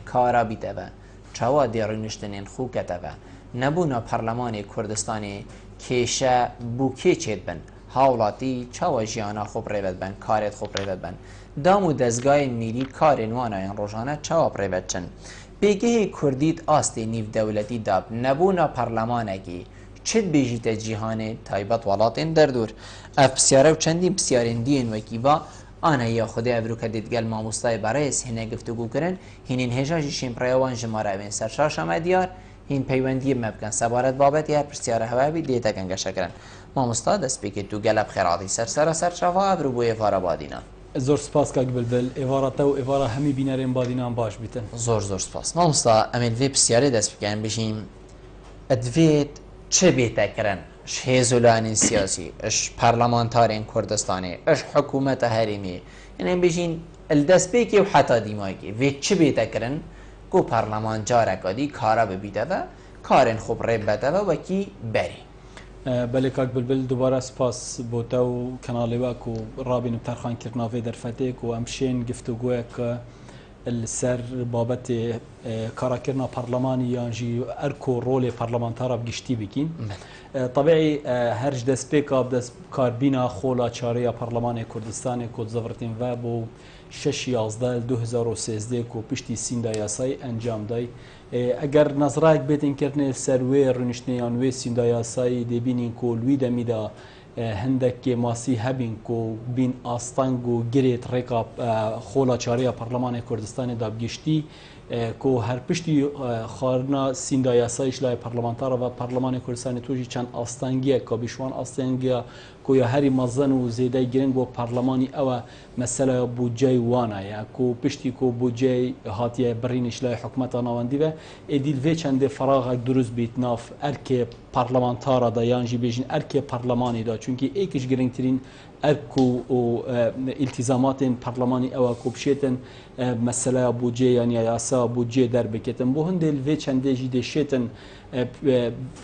کارا بیته و چوا دیرونشتنین خو کته و نبونا پارلمان کردستانی کیشه بوکی چید بن هاولاتی چوا جیانا خوب ریود بن کارت خوب ریود بن دامو دزگاه میلی کار نوانایان روزانه چوا ریود چن بگه کردیت آستی نیو دولتی داب نبونا پارلمانگی چد بیجیت جیهان تایبت ولاتین در دور اف بسیاره و چندین بسیارین دین وکیوا آنها یا خود ابرو کردید گل ماموستای برایس هنه گفتگو کرن هینین هجاجی شیمپریوان جماره این سرشاش دیار هین پیوندی مبکن سبارت بابت یا بسیاره هوایی دیتا گنگشه کرن ماموستا دست بکید تو گلب خیراتی سر شفا ابرو بوی افاره بادینا زور سپاس که بلبل ایوارتا و ایوارا همی بینرین بادینان باش بیتن زور سپاس ماموستا امین وی بسیاره دست بکن بشیم ادویت چه بیتا کرن اش هیزولان سیاسی اش پارلمانتارین کردستانی اش حکومت هریمی یعنی بشین الدست بیکی و حتی دیمایی وی چه بیتا کرن کو پارلمان جارکادی کارا ببیده و کارن خوب ربته و وکی بری بله کاک بلبل دوباره سپاس بوده و کانالی و کو رابین بترخان کرناوی در فتیک و امشین گفتگوه که السر بابت کاراکرنا پارلمانی یانجی ارکو رول پارلمانتارا بگشتی بکین طبیعی هرج دست پیکا دست کاربینا خولا چاره پارلمان کردستان کد زفرتین و بو 6/11/2013 کو پشتی سیندا یاسای انجام دای اگر نظرک بیتین کردن سروی رنشتیان و سیندا یاسای دبینین کو لوی دمیدا هندک ماسی هبین کو بین آستانگو گریت رکاب خولا چاره پارلمان کردستان دابگشتی کو هر پشتی خارنا سیندا یاسایش لای پارلمانتارا و پارلمان کردستان توجی چند آستانگیه که بیشوان آستانگیه کو یا هری مزن و زیده گرنگ و پارلمانی او مسئله بودجه وانا یا کو پشتی کو بودجه هاتیه برینش لای حکومت نواندی و ادیل وی چند فراغ درست بیت ناف ارک پارلمانتارا دا یانجی بیجین ارک پارلمانی دا چونکی ایکش گرنگ ترین ارکو و التزامات پارلمانی او کوبشیتن مسئله بودجه یعنی یاسا بودجه در بکتن بو هندل وی چنده جی دشیتن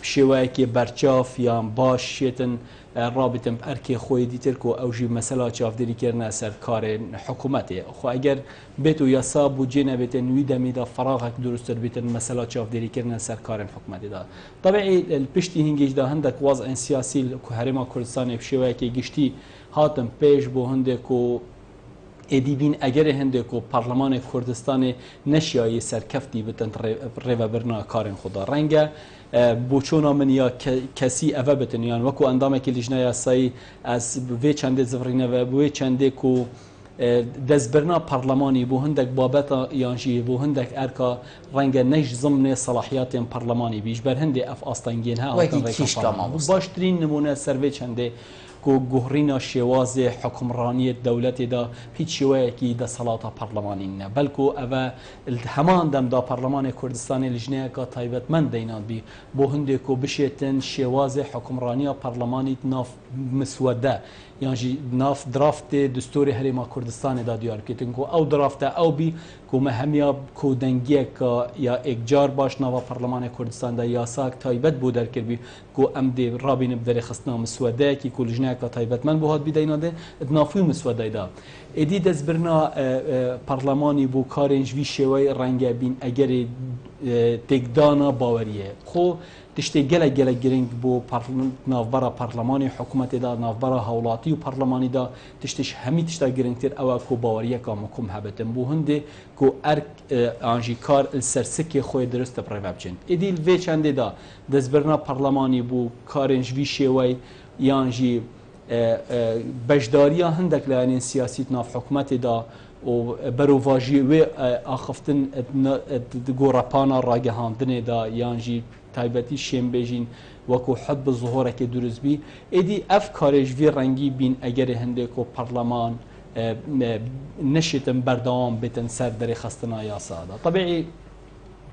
شوایی که برچاف یا باش شیتن رابطه ارکی خوی دیتر کو اوجی مسئله چافداری کردن سر کار حکومتی خو اگر بیتو یاسا بودجه نبیتن ویدا میدا فراغ درست بیتن مسئله چافداری کردن سر کار حکومتی دا طبعی الپشتی هنگیج دا هندک وضع سیاسی کو هرما کردستان شوایی که گشتی هاتم پیش بو هندکو ادیبین اگر هندکو پارلمان کردستان نشیایی سرکفتی بتن ریو برنا کارن خدا رنگه بوچونا من یا کسی اوه بتن یان وکو اندامه که لجنه یاسایی از وی چنده زفرینه و وی چنده کو دزبرنا پارلمانی بو هندک بابتا یانجی بو هندک ارکا رنگ نش ضمن صلاحیات پارلمانی بیش بر هندی اف آستانگین ها باشترین نمونه سروی چنده کو گهرینا شواز حکمرانی دولت دا هیچ شوایی که دا صلاة پارلمانی نه بلکو اوه همان دم دا پارلمان کردستان لجنه که تایبت من دینان بی بو هنده کو بشیتن شواز حکمرانی پارلمانی ناف مسوده یعنی ناف درافت دستور هرما کردستان دا دیار کتن کو او درافت او بی کو مهمیا کو دنگیه که یا اکجار باش نوا پارلمان کردستان دا یاساک تایبت بو در کربی کو ام دی رابین بدر خستنا مسوده کی کو لجنه که تایبت من بوهاد بیداینا ده ادنافوی مسوده دا ادی دز برنا پارلمانی بو کارنج وی شوی رنگ بین اگر تکدانا باوریه خو تشتی گله گرنگ بو نافبرا پارلمانی حکومت دا نافبرا هولاتی و پارلمانی دا تشتش همی تشتا گرنگتر او کو باوریه که مکم هبتن بو هنده کو ارک آنجی کار السرسکی خوی درست پریوب چند ادیل وی چنده دا دزبرنا پارلمانی بو کارنج وی شوی یانجی بجداریا هندک لانین سیاسی ناف حکومت دا و برواجی و آخفتن گورپانا راگهاندن دا یانجی تایبتی شیم بیجین وکو حد ظهوره که درست بی ایدی اف کارج وی رنگی بین اگر هنده کو پارلمان نشتن بردوام بیتن سر در خستنا یاسا دا طبیعی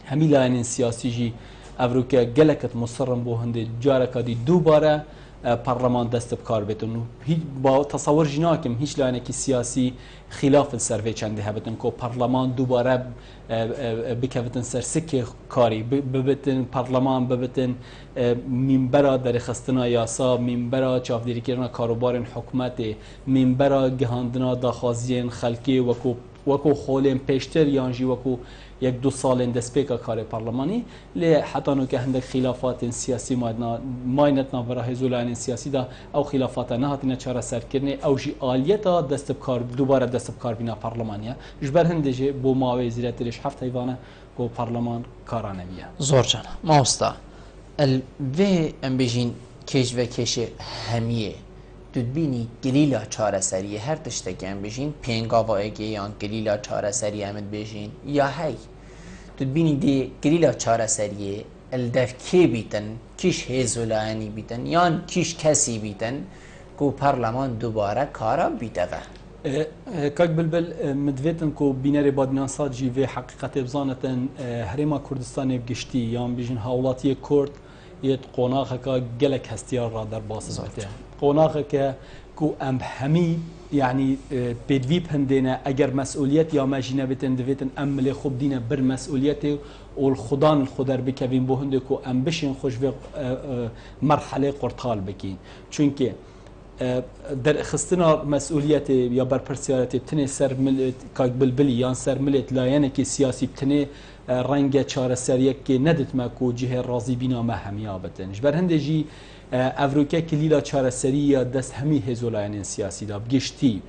همی لانین سیاسی جی افروکا گلکت مصرم بو هنده جارکا دی دوباره پارلمان دست بکار بتون با تصور جناکم هیچ لانه سیاسی خلاف السروی چنده هبتن کو پارلمان دوباره بکفتن سر سکه کاری ببتن پارلمان ببتن منبرا در خستنا یاسا منبرا چافداری کردن کاروبار حکومت منبرا گهاندنا داخازین خلقی و کو وەکو خۆلێن پێشتر یانژی وەکو یەک دو ساڵێن دەستپێکە کارێ پارلەمانی لێ حتانۆکە هەندێک خلافاتên سیاسی ماینەت ناوبەرە هێزولایەنên سیاسیدا ئەو خلافاتە نەهاتینە چارەسەرکردنێ ئەو ژی ئالیەتە دووبارە دەست بکاربینا پارلەمانیە ji ber hindêjê بۆ ماوەی زیرەترش هەفت هەیڤانە بۆ پارلەمان کارانەویە زۆر جانە ماوەستا vê em bêjین kêj ve kêşê hemiyê tu dibînî kilîla çareseriyê her tiştekî em bêjîn pêngavayekê yan kilîla çareseriyê em dibêjîn ya hey tu dibînî dê kilîla çareseriyê el dev kê bîtin kîş hêzolayanî bîtin yan kîş kesî bîtin ku parleman dubare kara bîteve کاک بلبل مدوێتن کو بینەرێ بادناسات جی vê حقیقەتێ بزانەتن هەرێما کوردستانê گشتî yan bêjin hawlatiyê Kurd yê qonaxeka gelek hestiyar ra derbas bite qonaxeke ku em hemî yani pêdivî hindêne eger mesuliyet ya me jî nebitin divêtin em milê xwe bidîne bir mesuliyetê û xudan xwe derbikevîn bo hindê ku em bişên xwe ji vê merhelê qurtal bikîn çünkü derxistina mesuliyetê ya berpirsiyaretê tinê ser kak bilbilî yan ser milêt layenekê siyasî tinê renge çareseriyekê neditme ku cihê razîbîna me hemiya bitin ji ber hindê jî evrokê kilîla çareseriya dest hemî hêzolayanên siyasî da giştî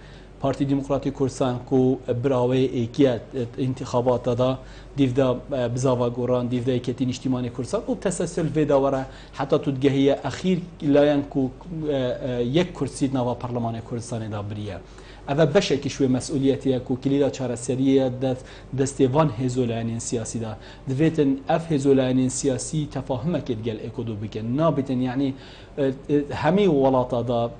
Partî Demokratîk Kurdistan ku birawê êkiya intixabata da dîvda bizava goran dîvda yeketî niştîmanê Kurdistan û teselsül vê de were heta tu digehiye exîr layan ku yek kursî nava Parlemanê Kurdistanê da biriye ev beşekî ji wê mesuliyetiye ku kilîla çareseriyê destê van hêzolayanên siyasî da divêtin ev hêzolayanên siyasî tefahumekê gel êkodu bikin nabîtin yani hemî welata da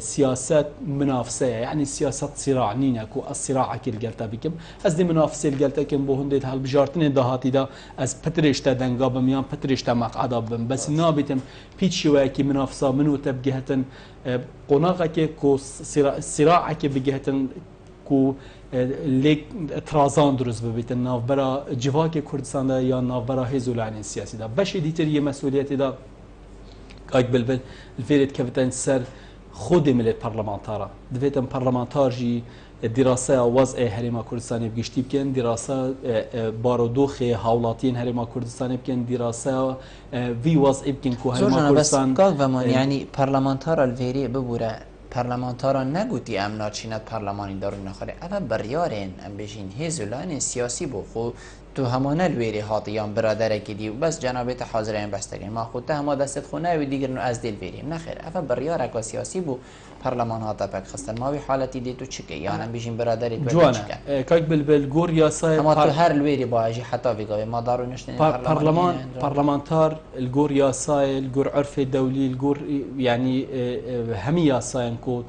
siyaset minafseye yani siyaset sîrac nîne ku ez sîracekê li gel te bikim ez dê minafsê li gel te kim bo hindê helbijartinê dahatî da ez pitirêj te denga bim yan pitirêj te meqeda bim bes nabîtim pîç şîweyekî minafsa min û te bigihetin qonaxekê ku sîracekê bigihetin ku lê trazan durust bibîtin navbera civakê Kurdistan'da ya navbera hêzolayanên siyasî da beşê dîtir yê mesuliyetê da kak bilbil fêrê dikevin ser xwedê milêt parlamentara divêtin parlamentar jî dîraseya wezê Herêma Kurdistanê giştî bikin dîrasa barodoxê hawlatiyên Herêma Kurdistanê bikin dîraseya vî wezê bikin ku Herêma Kurdistan yani parlamentara li vêrê bibûre parlamentara negotî em naçînet parlemanî darû nexware ev biryarên em bêjîn hêzolayanên siyasî bû xwe tu hemane li wêrê hatiyan biraderekî dî bes cenabê te hazireyên besterîn ma xwe te hema destê xwe newî dîgirin û ez dê li vêrîm nexêr ev biryareka siyasî bû parleman hata pek xistin ma wî haletî dê tu çike yan em bêjîn biraderê tu çike kak bilbil gor yasaya hema tu her li wêrê baye jî heta vê gavê ma darû niştinê parlamentar li gor yasayê li gor erfê dewlî li gor yani hemî yasayên ku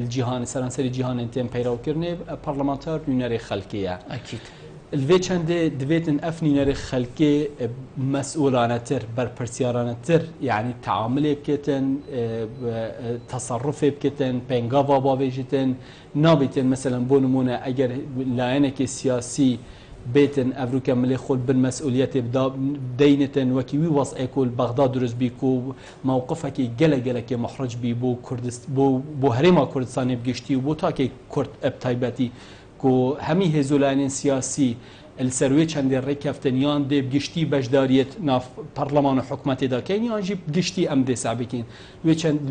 li cîhanê seranserî cîhanên tên peyrewkirinê parlamentar nûnerê xelkê ye li vê çendê divêtin ev nûnerê xelkê mes'ûlanetir berpirsyarenetir yani teamülê bikitin tasarrufê bikitin pengava bavêjîtin nabîtin mesela bo nimûne eger layenekê siyasî bêtin evrûke milê xwe bin mes'ûliyetê deynitin wekî wî wezê ku li Bexda durust bî ku mewqifekî gelekê mihric bî bo Herêma Kurdistanê giştî û bo takê Kurd eb taybetî ku hemî hêzolayanên siyasî li ser wê çendê rêkeftin yan dê giştî beşdariyet nav parleman û hikûmetê da keyin yan jî giştî em dê sebikîn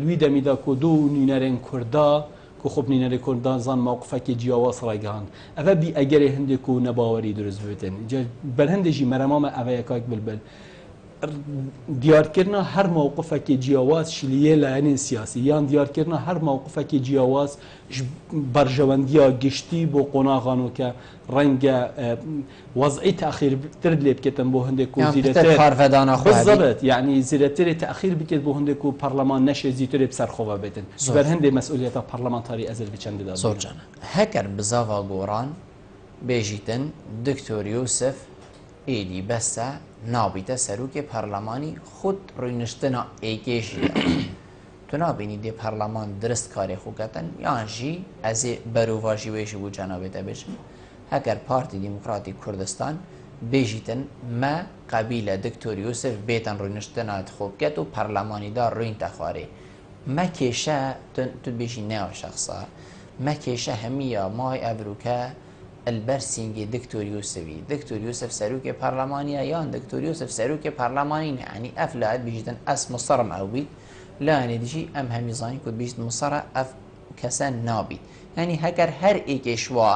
wî demî da ku du nûnerên Kurda ku xwe nûnerê Kurdan zan mewqifekê ciyawaz ragihan ev bî egerê hindê ku nebawerî durust bitin ber hindê jî merema me ev yekak bilbil diyarkirina her mewqifekê ciyawaz şiliyê layenên siyasî yan diyarkirina her mewqifekê ciyawaz ji berjewendiya giştî bo qonaxan û ke renge wezî texîrtir lê bikitin bo hindê ku zîretêr yani zîretêrê texîr bikit bo hindê ku parleman neşê zîtirê bi ser xwe bêtin ji ber hindê mesuliyeta parlamentarî ez li çendê da zor can heker bi zava goran bêjîtin Diktor Yusuf êdî beste nabîte serokê parlemanî xud rûniştina êkê jî tu nabînî dê parleman dirist karê xwe ketin yan jî ez ê berova jî wê ji bo cenabê te bêjim heger Partî Demokratîk Kurdistan bêjîtin me qebîle Diktor Yusuf bêtin rûniştina xwe biket û parlemanî da rûn te xwarê me kêşe tu bêjî neya şexsa me kêşe hemîya may evrûke البرسینگی دکتور یوسفی دکتور یوسف سروک پارلمانیه یان دکتور یوسف سروک پارلمانی یعنی اف لاعد بیجدن اس مصرم او بید لانی دیجی ام همیزانی کد بیجد مصره اف کسان نابید یعنی هکر هر ایکش وا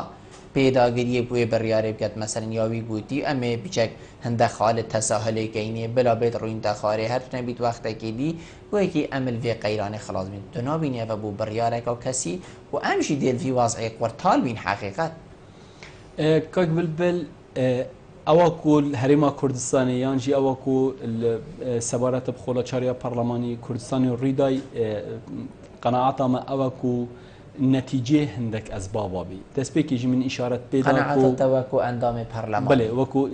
پیداگیری بوی بریاره بکت مثلا یاوی گویی اما بیچک هنده خال تساهلی کینی بلا بیت روی انتخاری هر نبید وقت کدی و کی عمل وی قیران خلاص بین دنا بینی و بو بریاره کا کسی و امشی دیل فی وضعی قرطال بین حقیقت کاک بلبل اواکو هرما کردستانی یانجی اواکو سبارت بخولا چاریا پارلمانی کردستانی ریدای قناعتا ما اواکو نتیجه هندك اسباب بي تسبيك يجي من اشاره بيدا قناعه توكو اندام برلمان بله وكو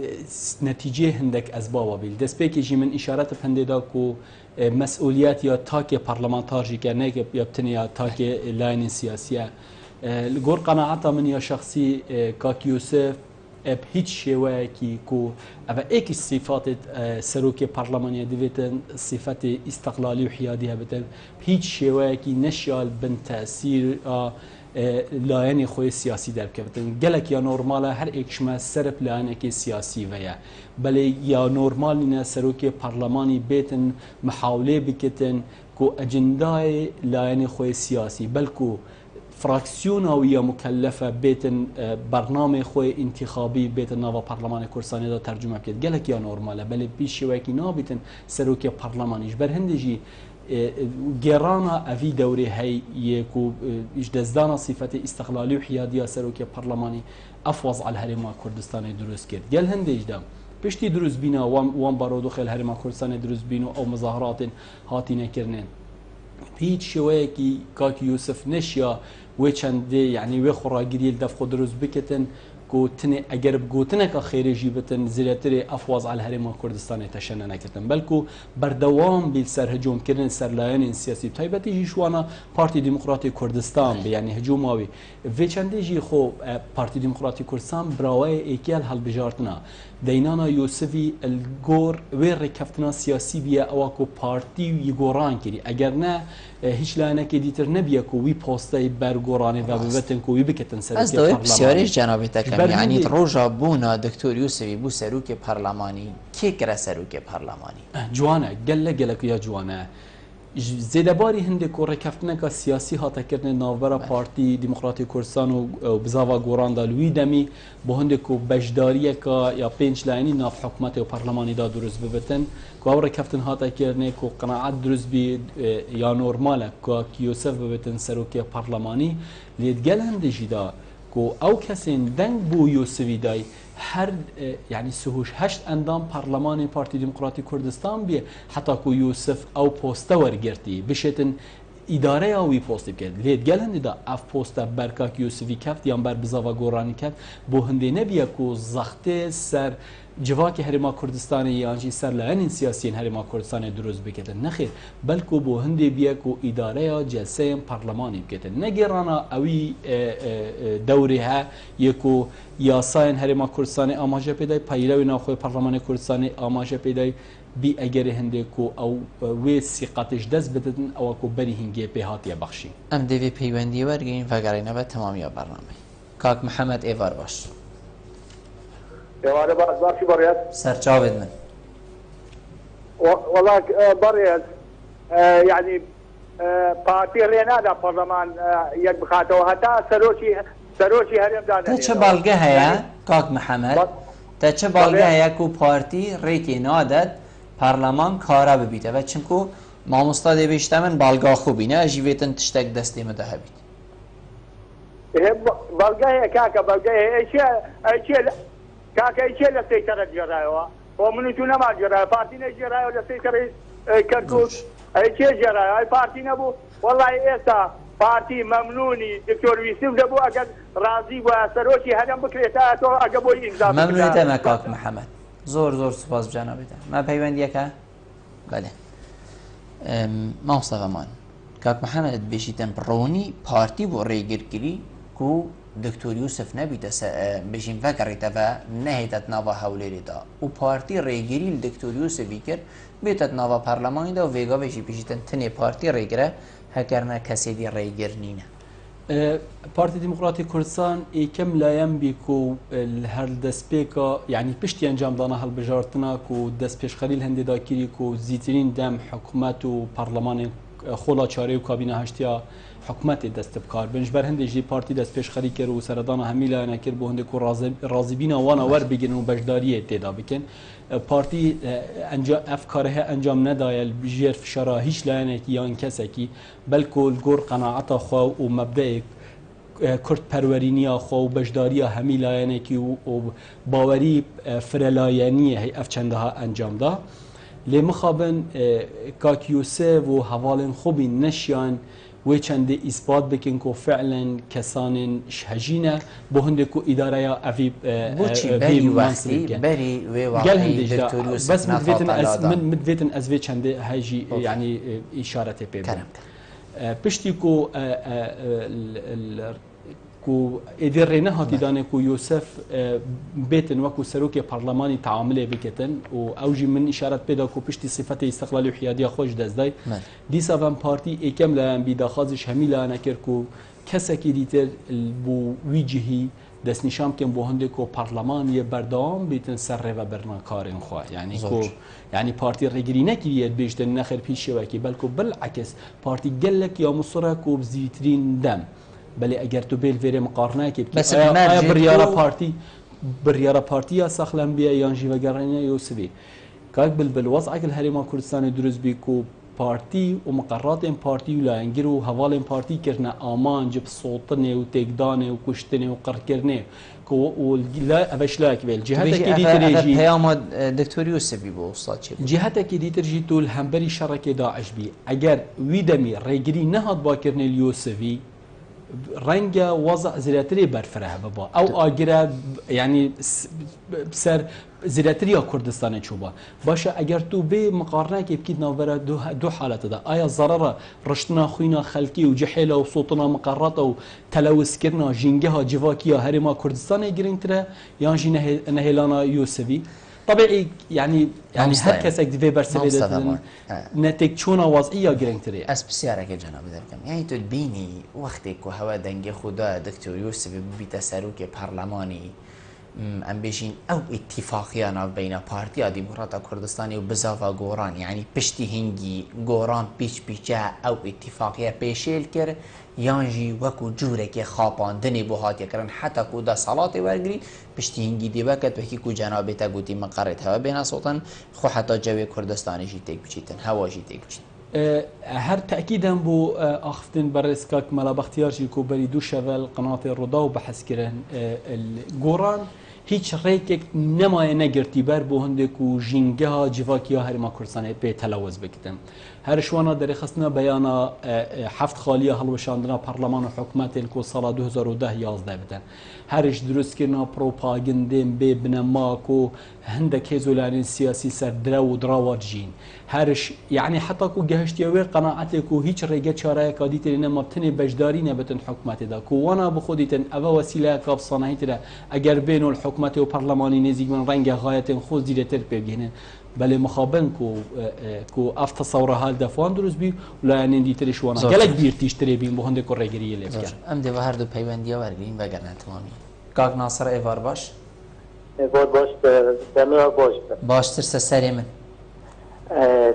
نتيجه هندك اسباب بي تسبيك يجي من اشاره بهنددا كو مسؤوليات يا تاكي برلمانتارجي كانك يبتني تاكي لاين سياسيه الجور قناعه من يا شخصي كاك يوسف بهیچ شێوەیەکی کو ئەvە ئێکی صفات سەرۆکی پارلەمانیە دەبێتن صفەت ئیستقلالی و حیادی هەبێتن هیچ شێوەیەکی نەشیال بن تەسیر لایەنی خۆی سیاسی دەرکەوتن گەلێک یا نۆرمالە هەر ئێکشمە سەرپ لایەنێکی سیاسی وەیە بەڵێ یا نۆرمالینە سەرۆکی پارلەمانی بێتن محاولێ بکەتن کو ئەجندای لایەنی خۆی سیاسی بەلکو فراکسیۆنەوە یا مکلفە بێتن بەرنامەی خۆی انتخابی بێتن ناوە پارلەمانی کوردستانیدا تەرجمە بکرێت گەلێک یا نۆرمالە بەڵێ بیش شێوەیەکی نابێتن سەرۆکی پارلەمانیش بەر هەندێکی گێڕانە ئەڤی دەورێ هەی یەک و دەستدانە سیفەتی ئیستقلالی و حیادیە سەرۆکی پارلەمانی ئەفوەز عەل هەرێما کوردستانی دروست کرد گەل هەندێکدا پشتی دروست بینە وان بارۆدۆخێل هەرێما کوردستانی دروست بین و ئەو مزاهراتن هاتینەکردنێن هیچ شێوەیەکی کاکی یوسف نەشیا وێ چەندێ یعنی وێ خۆڕاگیری دەف خۆ دروست بکەتن گوتنێ ئەگەر گوتنێکە خێرێژی بتن زیاترێ ئەفواز عەل هەرێما کوردستانی تەشەنە نەکردن بەلکو بەردەوام بیت سەر هەجومکردن سەر لایەنین سیاسی تایبەتیژی شوانە پارتی دیموکراتی کوردستان بە یعنی هەجوماوی وێ چەندێژی خۆ پارتی دیموکراتی کوردستان براوایە ئێکیال هەڵبژارتنە دەینانە یوسفی الگۆر وێ ڕێکەفتنا سیاسی بیە ئەوە کۆ پارتی و یگۆڕان کردی ئەگەر نە هیچ لایەنێکی دیتر نەبیە کۆ وی پۆستەی بەرگۆڕانی بە ببەتن کۆ وی بکەتن سەرۆکی پارلەمانی جەنابێتەکەم یعنی ڕۆژە بوونە دکتۆر یوسفی بوو سەرۆکی پارلەمانی کێ کرا سەرۆکی پارلەمانی جوانە گەل لە گەلەکەیە جوانە زێدەباری هەندێک و ڕێکەفتنەکە سیاسی هاتەکردن ناوبەرە پارتی دیموکراتی کوردستان و بزاوا گۆڕاندا لوی دەمی بۆ هەندێک و بەشداریەکە یا پێنج لایەنی ناو حکوومەتی و پەرلەمانیدا دروست ببێتن کو ئەو ڕێکەفتن هاتەکردنێک و قەناعەت دروست بی یا نۆرمالە کاک یوسف ببێتن سەرۆکی پەرلەمانی لێدگەل هەندێکیدا کو ئەو کەسێن دەنگ بوو یوسفی دای هر يعني سهوش هشت اندام پارلمانی پارتی دموکراتی کردستان بیه حتی کو یوسف او پوسته ورگرتی بشتن اداره اوی پوستی کرد لید گلند دا اف پوسته برکاک یوسفی کفت یا بر بزاوا گورانی کرد بو هنده نبیه کو زخته سر جواکی هرما کردستانی یانجی سر لعنین سیاسیین هرما کردستانی دروست بکتن نخیر بلکو بو هنده بیه کو اداره جلسه پارلمانی بکتن نگرانا اوی دوری ها یکو یاساین هرما کردستانی آماجه پیدای پیروی ناخوی پارلمان کردستانی آماجه پیدای بی اگر هنده کو او وی سیقاتش دست بدن او کو بری هنگی به هاتیه بخشی ام دوی پیوندی ورگین وگرینه و تمامی برنامه کاک محمد ایوار باش يا باشي بريد سرچاوید من والله بريد يعني بارتي رينادا برلمان يك بخاتو حتى سروشي هرم دانا تا چه بالگه هيا کاک محمد تا چه بالگه هيا کو پارتی ریکی نادد پارلمان کارا ببیده و چنکو ماموستا بیشتر من بالگاه خوبی نه اجیویتن تشتک دستی مدهبید بالگه هيا كاكا بالگه هيا اشياء كاكا اشياء لسيطرة جرايوا ومنو تونا ما جرايوا بارتينا جرايوا لسيطرة كركوك اشياء جرايوا بارتي نبو والله ايسا بارتي ممنوني دكتور يوسف دبو اگر راضي بو سروشي هدم بكريتا تو اگبو امضا ممنونیت مکاک محمد زور سپاس جنابیت ما پیوندیه که بله ما مصطفى کاک محمد بیشیتن برونی پارتی بو ریگر کری کو دکتور یوسف نبیده بشین فکریده و نهیدت نوا حولی دا و پارتی ریگیری دکتور یوسفی کرد بیتت نوا پارلمانی دا و ویگا بشی بیشیتن تنی پارتی ریگره هکرنه کسی دی ریگر نینه پارتی دموکراتی کوردستان یکم لایم بیکو هر دست پیکا یعنی پشتی انجام دانا هل بجارتنا کو دست پیشخری هندی داکیری کو زیترین دم حکومت و پارلمان خولا چاره و کابینه هشتیا حکومت دست بکار بنش بر هندی جی پارتی دست پیشخری کرد و سردان همیلا نکر به هندی کو راضیبینا وانا ور بگیرن و بجداری تدا بکن پارتی انجام افکاره انجام ندایل بجیر فشارا هیچ لاینه کی یا کسی بلکل گور قناعت خو و مبدأ کرد پرورینیا خو و بجداری همیلا کی و باوری فرلاینیه هی افچندها انجام دا لی مخابن کاکیوسه و حوالن خوبی نشیان و چند اثبات بکن که فعلا کسان شهجینه به هنده که اداره یا افی بری وقتی بری و واقعی دکتوریوس بس مدویتن از وی چند هجی یعنی اشارت پیدا پشتی که کو ادرینه هاتی دانه کو یوسف بیتن وکو سروک پارلمانی تعامله بکتن و اوجی من اشارت پیدا کو پشتی صفت استقلال و حیادی خوش دزدای دیسا وان پارتی اکم لان بیداخازش همیلا نکر کو کسی که دیتر بو ویجهی دست نشام کن بو هنده کو پارلمانی بردام بیتن سر و برناکارن خواه یعنی کو یعنی پارتی رگری نکریت بیشتن نخر پیش وکی بلکو بالعکس پارتی گلک یا مصره کو بزیترین دم بله اگر تو بیل وری مقارنه که بس بریارا پارتی ساخلم بیا یانجی و گرانه یوسفی که بالوضع که الهرم کردستان درست بی کو پارتی و مقررات این پارتی و لانگیر و حوال این پارتی کرنه آمان جب صوتنه و تقدانه و کشتنه و قرکرنه که و لا اوش لا کبل جهت کی دیترجی پیام دکتر یوسفی با استاد چه جهت کی دیترجی طول همبری شرکه داعش بی اگر ویدمی رگری نهاد با کرنه یوسفی رنگ وضع زیاتری برفره بابا او آگره یعنی سر زیاتری کردستان چوبا باشه اگر تو به مقارنه که بکید نوبره دو حالت ده آیا ضرر رشتنا خوینا خلقی و جحیل و صوتنا مقررات و تلوث کردنا جنگه ها جواکی ها هرما کردستان گرینتره یا جی نهیلانا یوسفی طبيعي يعني هر کس یک دیوی برسه نتیجه چون وضعیه گرینگتری از بسیاره که جناب درکم یعنی تو بینی وقتی که هوا دنگ خدا دکتر یوسف بیت سروک پارلمانی ام بیشین او اتفاقیانا بین پارتی دموکرات کردستانی و بزاوا گوران یعنی پشتی هنگی گوران پیچه او اتفاقیه پیشیل کرد یانجی وکو جوره که خاپاندنی بوهات یکرن حتی کو دا صلات ورگری پشتی هنگی دی وقت وکی کو جنابه تا گوتی مقررت هوا بین صوتن خو حتی جوی کردستانی جی تک بچیتن هوا جی تک بچیتن هر تأكيدا بو أخفتن برسكاك ملا باختيار جيكو بري دو شغل قناة الرضا وبحث كرن الجوران هیچ ریک نمای نگرتی بر بو هندک و جنگه ها جواکی ها هرما کردستان به تلوث بکتن هرشوانا در خصنا بیانا هفت خالیه هلوشاندنا پارلمان و حکومت کو سال 2010 11 بدن هرش درست کردنا پروپاگاندین به بنماکو هندک هزولان سیاسی سر درو دراوات جین هرش یعنی حتی کو گهشتیوی قناعت کو هیچ ریک چاره کادیت نما بتنی بجداری نبتن حکومت دا کو وانا بخودیتن اوا وسیله کاف صنایت دا اگر بین الحکومت و پارلمانی نزیک من رنگ غایت خود دیرتر بگینه بله مخابن کو افت تصوره حال دفعان درست بی ولا يعني دي تري شوانا قالك بير تشتري بين بو هندك ريغري لفكر ام دي هر دو پیوندیا ورگین وگرنه تمامی کاک ناصر ایوار باش ایوار باش دمر باش تر سری من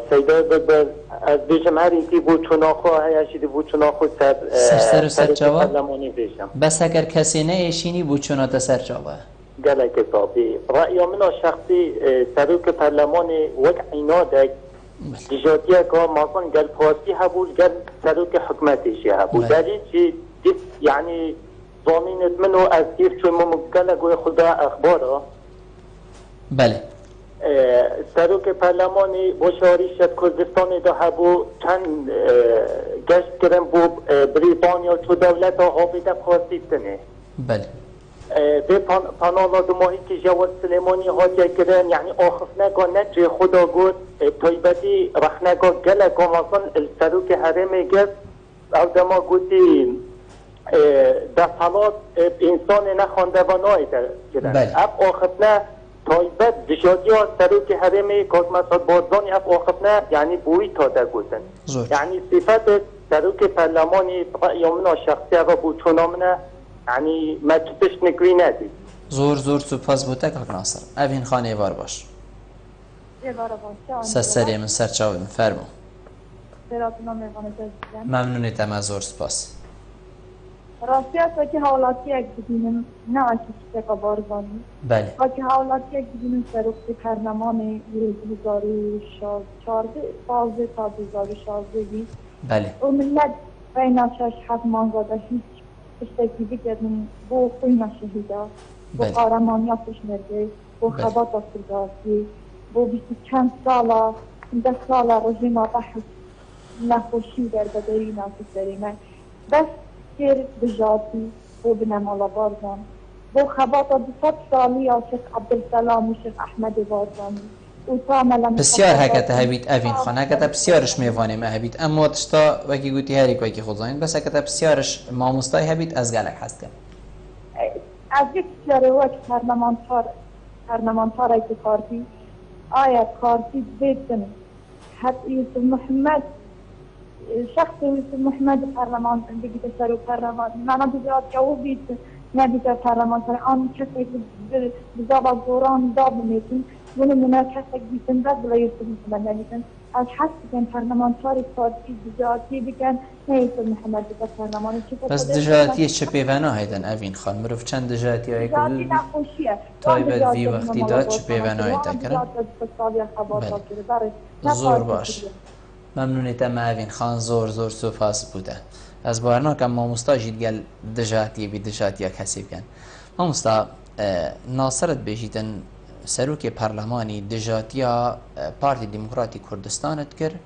سیدا بد از بیشم هر اینکه بو چناخو هیاشی بو چناخو سر جواب بس اگر کسی نه ایشینی بو چنا سر جواب قالك صافي رأي من الشخصي سروك برلمان وقع عنادك جاتيا كمان قال فاسي هبول قال سروك حكمتي شي هبول دليل شي يعني ضامنت منه از كيف شو ممكن اقول خدا اخباره بله سروك برلماني بشاريشة كردستان ده هبو چند گشت کرن بو بريطانيا چو دولتا حافظه خاصی تنه بله به پانالا دو ماهی که جواد سلیمانی حاجه کردن یعنی آخف نگاه نجه خدا گود طیبتی رخ نگاه گله که مثلا السروک حرمه گفت او دما گوتی در صلات انسان نخوانده و نایده کردن اب آخف نه طیبت دشادی ها سروک حرمه که مثلا بازدانی اب آخف نه یعنی بوی تاده گوتن یعنی صفت سروک پارلمانی یومنا شخصی و بوچونامنا یعنی ما تبش نگوی ندید زور سپاس بوده کاک ناصر اوین خانه وار باش سری من سر چاوی من فرمو ممنونیتم از زور سپاس راستی است که حالاتی یک ببینیم نه اکیسته که بارزانی بله و که حالاتی یک ببینیم سروک پرلمان 2014 تا 2016 بید بله و ملت بین 6-7 ماه زاده هیچ اشتکی بکردن با خوی نشهیده با قهرمانیت پشمرده با خبات سرداسی با 20 چند ساله 10 ساله رژیم بحث نخوشی در بدری ناسیس داریم بس سیر بجاتی و بنمالا بارزان با خبات 200 سالی شیخ عبدالسلام و شیخ احمد بارزانی بسیار هکته هبید اوین خانه هکته بسیارش میوانیم هبید اما تشتا وکی گوتی هری که خود بس هکته بسیارش ماموستای هبید از گلک هست کن از یک بسیاره وقت پرلمانتار ایت کارتی آیا کارتی بیتن حتی یوسف محمد شخص یوسف محمد پرلمان بگیت سرو پرلمان مانا بزرد که او بیت نبیت پرلمانتار آن کسی که بزاق دوران داب میتون bunun münakaşa gitsin de bile yurtdurumdan gitsin. Az hasken parlamenter parti diyati biken neyse Muhammed Parlamanı çıkıp. بس دجاتی چه پیونا هیدن اوین خان مروف چند دجاتی های کل تایبت وی وقتی داد چه پیونا هیدن کرن؟ زور باش ممنونیتم اوین خان زور سپاس بوده از بارنا کم ماموستا جید گل دجاتی بی دجاتی کسی بکن ماموستا ناصرت بجیدن سروک پارلمانی دجاتیا پارتی دموکراتی کردستانت کرد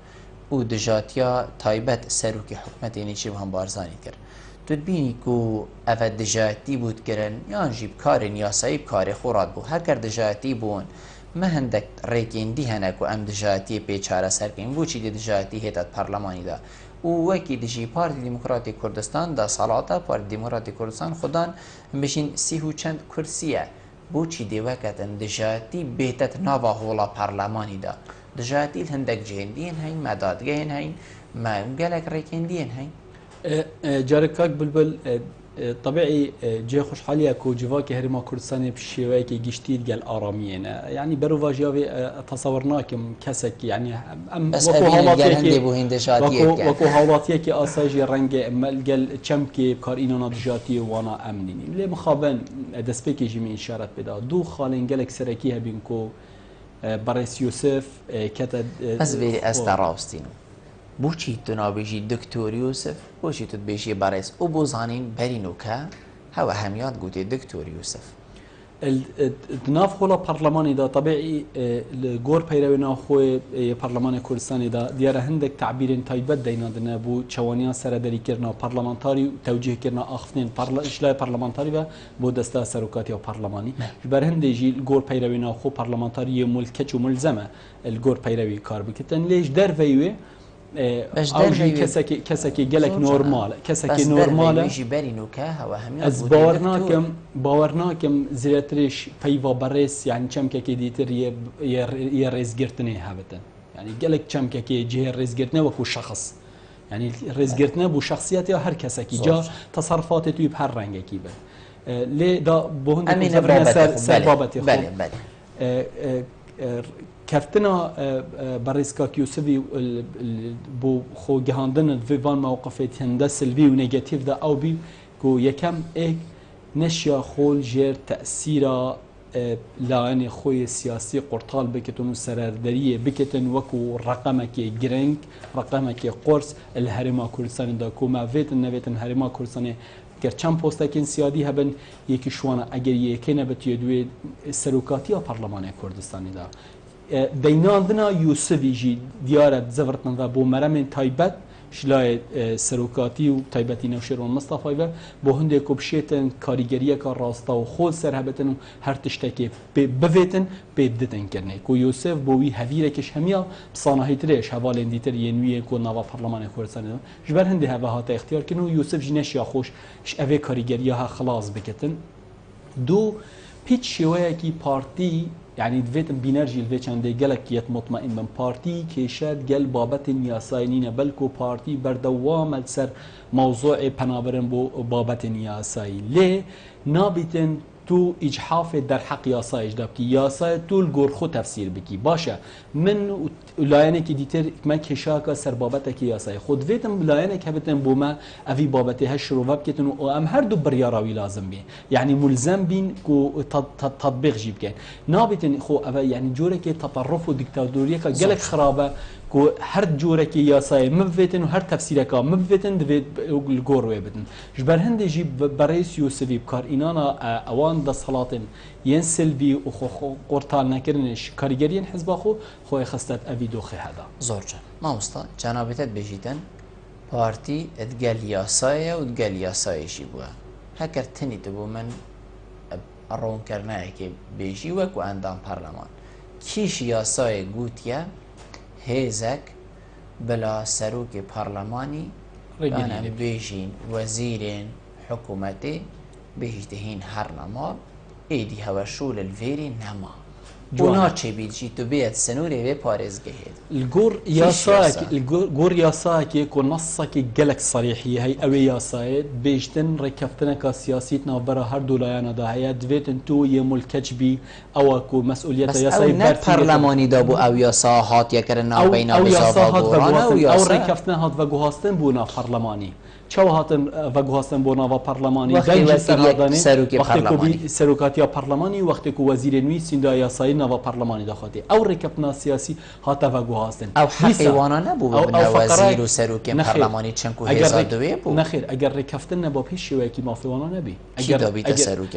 و دجاتیا تایبت سروک حکمت اینی چی هم بارزانی کرد تو بینی که اوه دجاتی بود کرن یا جیب کارن یا سایب کار خوراد بود هر کرد دجاتی بون ما هندک ریکندی هنک و ام دجاتی پیچاره سرکن بو چی دجاتی هیتت پارلمانی دا و وکی دجی پارتی دموکراتی کردستان دا صلاتا پارتی دموکراتی کردستان خودان بشین 30 چند کرسیه بوچی دیوکتن دجاتی بیتت نوا هولا پارلمانی دا دجاتی هندک جهندین هین مدادگهین هین ما گلک ریکندین هین جارکاک بلبل طبيعي جي خوشحاليه كو جواكي هرما كردستاني بشيواكي جشتيد قال آرامينا يعني برو فاجيافي تصورناكم كسك يعني بس ابين قال هندي بو هندشاتيه وكو هاولاتيكي اساجي رنگ قال چمكي بكارينونا دجاتي وانا امنيني لي مخابن دسبيكي جيمي اشارات بدا دو خالين قالك سركيها بينكو بريس يوسف كتا بس بيري استراوستينو بوچی تو نابیجی دکتر یوسف بوچی تو بیشی برایس او بوزانین برینو که هوا همیاد گوتی دکتر یوسف ناف خولا پارلمانی دا طبيعي الجور بيروينا خوي برلمان كردستان دا ديار هندك تعبير تايبت دينا دنا بو چوانيا سردري كرنا برلمانتاري توجيه كرنا اخفنين اشلاء برلمانتاري و بو دستا سروكاتي او برلماني بر هندي جي الجور بيروينا خو برلمانتاري ملكه ملزمه الجور بيروي كار بكتن ليش درفيوي اوجي كسكي جلك نورمال كسكي نورمال يجي برينو كه وهم از باورناكم زياتريش فيفا بريس يعني چمكي ديتر ي ريزگرتني هابتن يعني جلك چمكي جه ريزگرتني وكو شخص يعني ريزگرتني بو شخصيتي هر كسكي جا تصرفات تو بهر رنگكي به لي دا بوهند سر بابتي بله كفتنا بريسكا يوسفي بو خو جهاندن فيفان موقفات هندا سلبي ونيجاتيف دا او بي كو يكم اك نشيا خول جير تاثير لاني خوي سياسي قرطال بكتن سردريه بكتن وكو رقمك جرينك رقمك قرص الهرما كردستان دا كوما فيت النبيت الهرما كردستان گرچند پستکین سیادی هبن یکی شوانا اگر یکی نبت یدوی سروکاتی پارلمان کردستانی دا دیناندنا یوسفی جی دیارت زورتن و بو مرمن تایبت شلای سروکاتی و تایبتی نوشیرون مصطفی و با هنده کبشیتن کاریگریه که راستا و خود سرهبتن و هر تشتکی بویتن بدتن کرنه که یوسف بوی هویره کش همیا بصانهی تریش حوالین دیتر ینویه که نوا پارلمان کردستان جبر هنده هوا هاتا اختیار کنو یوسف جنش یا خوش اوه کاریگریه ها خلاص بکتن دو پیچ شویه کی پارتی يعني دفيت بينرجي الفيتش عندي قالك يت مطمئن من بارتي كيشاد قال بابت ياساينين بلكو بارتي بردوام السر موضوع بنابرن بو بابت ياساي ليه نابتن تو اجحاف در حق یاسایش داب کی یاسای تو الگور خو تفسیر بکی باشه من لاینه کی دیتر ما کشاکا سر بابت کی یاسای خود ویتم لاینه که بتن بوما اوی بابت هش رو وب کتن و ام هر دو بریاراوی لازم بین يعني ملزم بين كو تطبيق جيب كان نابتن خو يعني جورك تطرف وديكتاتوريه قالك خرابه كو هر جورك ياساي مفتن وهر تفسيرك مفتن دفيت الجور ويبتن جبر هند يجيب بريس يوسفي بكار انانا اوان د صلاتن ينسل بي وخو قرطال نكرنش كاريجرين حزب خو خستت افي دوخي هذا زورجا ما مستا جنابتت بجيتن بارتي اتقال ياسايا وتقال ياسايشي بوا هكر تني تبو من الرون كرناكي بيجي وكو اندام برلمان كيش ياساي قوتيا هيزك بلا سروك برلماني أنا بيجين وزيرين حكومتي بيجتهين هرنما ايدي هوا شول الفيري نما اونا چه بیدشی تو بیاد سنوری به پارز گهید الجور ياساكي كو نصك جلك صريحية هي أوي ياسايد بيجتن ركفتنا كسياسيتنا برا هر دولايانا دا هي دويتن تو يملكج بي أو كو مسؤولية ياسايد بس أو برلماني دابو أو ياساهات يكرنا بينا بزافا بورانا أو ركفتنا هات وقو هاستن بونا برلماني چاو هاتن وگو هستن بو نوا پارلمانی دنج سرادانی وقتی سروکاتیا پارلمانی وقتی کو وزیر نوی سیندا یاسای نوا پارلمانی داخاتی او رکبنا سیاسی هاتا وگو هستن او حقیوانا نبو بنا وزیر و سروک پارلمانی چنکو هزار دوی بو نخیر اگر رکفتن نبا پیش شوی کی مافیوانا نبی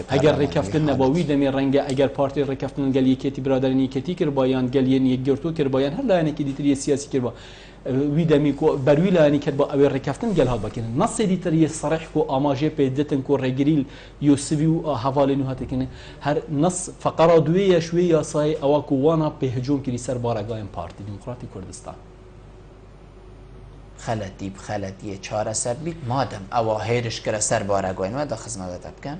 اگر رکفتن نبا وی دمی رنگ اگر پارتی رکفتن گلی کتی برادرنی کتی کر بایان گلی یک گرتو کر بایان هر لاینه کی دیتری سیاسی کر با ويدامي كو برويلا يعني كتبوا أو الركفتن قال هذا بكين نص دي تري صريح كو أماجي بيدتن كو رجريل يوسفيو حوالينه هاتكين هر نص فقرة دوية شوية صاي أو كو وانا بهجوم كري سر بارقاين بارتي ديمقراطي كردستان خلتي بخلتي چهار سر بيت مادم أو هيرش كرا سر بارقاين ودا خزمة تبكن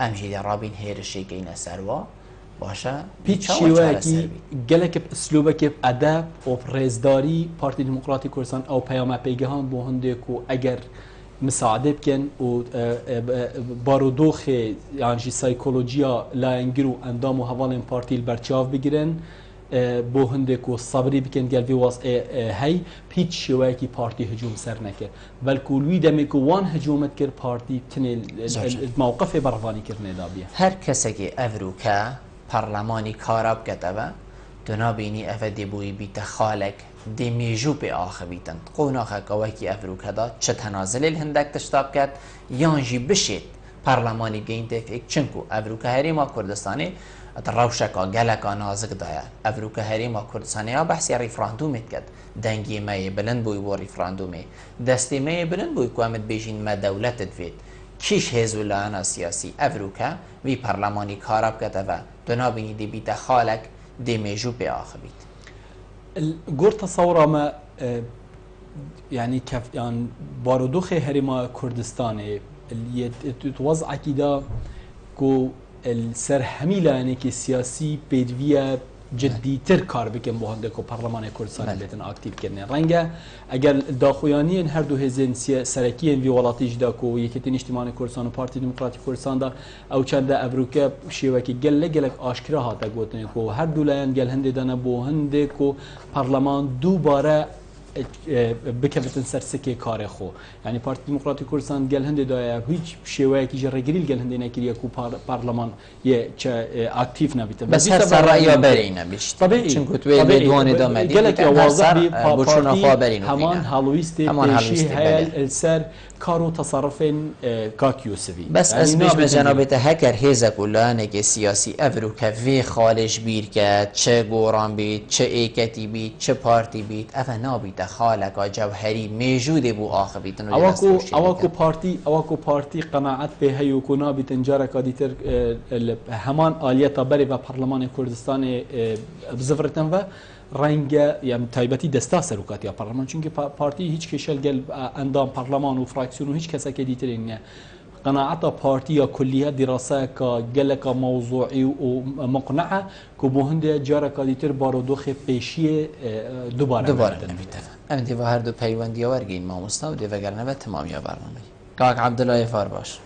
أمجي رابين هيرشي كينا سروا باشه پیچ شیوهی گلک اسلوبک ادب و رزداری پارتی دموکراتی کردستان او پیام پیگهان بو هنده کو اگر مساعده بکن و بارودوخ یعنی سایکولوژیا لا انگرو اندام و حوالن پارتی برچاو بگیرن بو هنده کو صبری بکن گل وی واس هی پیچ شیوهی پارتی هجوم سر نکرد بلکه لوی دمی کو وان هجومت کرد پارتی تنه موقف بروانی کرنه دابیه هر کسی که افروکا پارلمانی کاراب کتبه دنابینی افدی بوی بیت خالک دمیجو به آخه بیتن قوناخه که افروک هدا چه تنازل الهندک تشتاب کد یانجی بشید پارلمانی گینده فیک چنکو افروک هریما کردستانی روشکا گلکا نازک دایا افروک هریما کردستانی ها بحثی ریفراندومت کد دنگی مای بلند بوی بو ریفراندومی دستی مای بلند بوی که امد بیشین ما دولت دوید کیش حزب الله سیاسی افروکا وی پارلمانی کاراب کتبه دنابینی دی بیت خالک دمیجو به آخه بیت گور تصوره ما يعني كف يعني بارودوخ هرما كردستان اللي توضع كده كو السر حميلة يعني كسياسي بيدوية جدی تر کار بکن با هنده که پارلمان کردستان بیتن اکتیو کنه رنگه اگر داخویانی هر دو هزین سرکی وی ولاتیج دا کو یکتین اجتماعی کردستان و پارتی دموکراتی کردستان دا او چند ابروکه شیوکی گلک آشکرا هاتا گوتنه کو هر دو لاین گل هنده دانه با هنده که پارلمان دوباره بکفتن سر سکی کار خو یعنی پارتی دموکراتی کردستان گل هنده دایا هیچ شیوهی که جرگریل گل هنده نکریه کو پارلمان یه چه اکتیف نبیته بس هر سر رأی برینه بیشتر طبیعی چون توی میدوان دا مدید گلک واضح بی پارتی همان هالویست پیشی هل سر کارو تصرفین کاکیوسوی بس از بیش به جنابت هکر هیزه کلانه که سیاسی افروکه وی خالش بیر که چه گوران بید چه ایکتی بید چه پارتی بید افا نابید خالق جوهری موجود بو آخر بیتن اوکو پارتی قناعت به هیو کو نابید انجاره کادیتر همان آلیت بری و پارلمان کردستان بزفرتن و رنگ یعنی تایبتی دستا سروکاتی پارلمان چون که پارتی هیچ کشل گل اندام پارلمان و فراکسیون و هیچ کسی که دیتر اینه قناعة بارتيا كلية دراسة كجلك موضوعي ومقنعة كبوهند جارة كاديتر بارودوخ بيشية دوباره نبيته ام دي هر دو پیوندی ورگین ما مستو دی وگرنه به تمام یا برنامه کاک عبدالله فار باش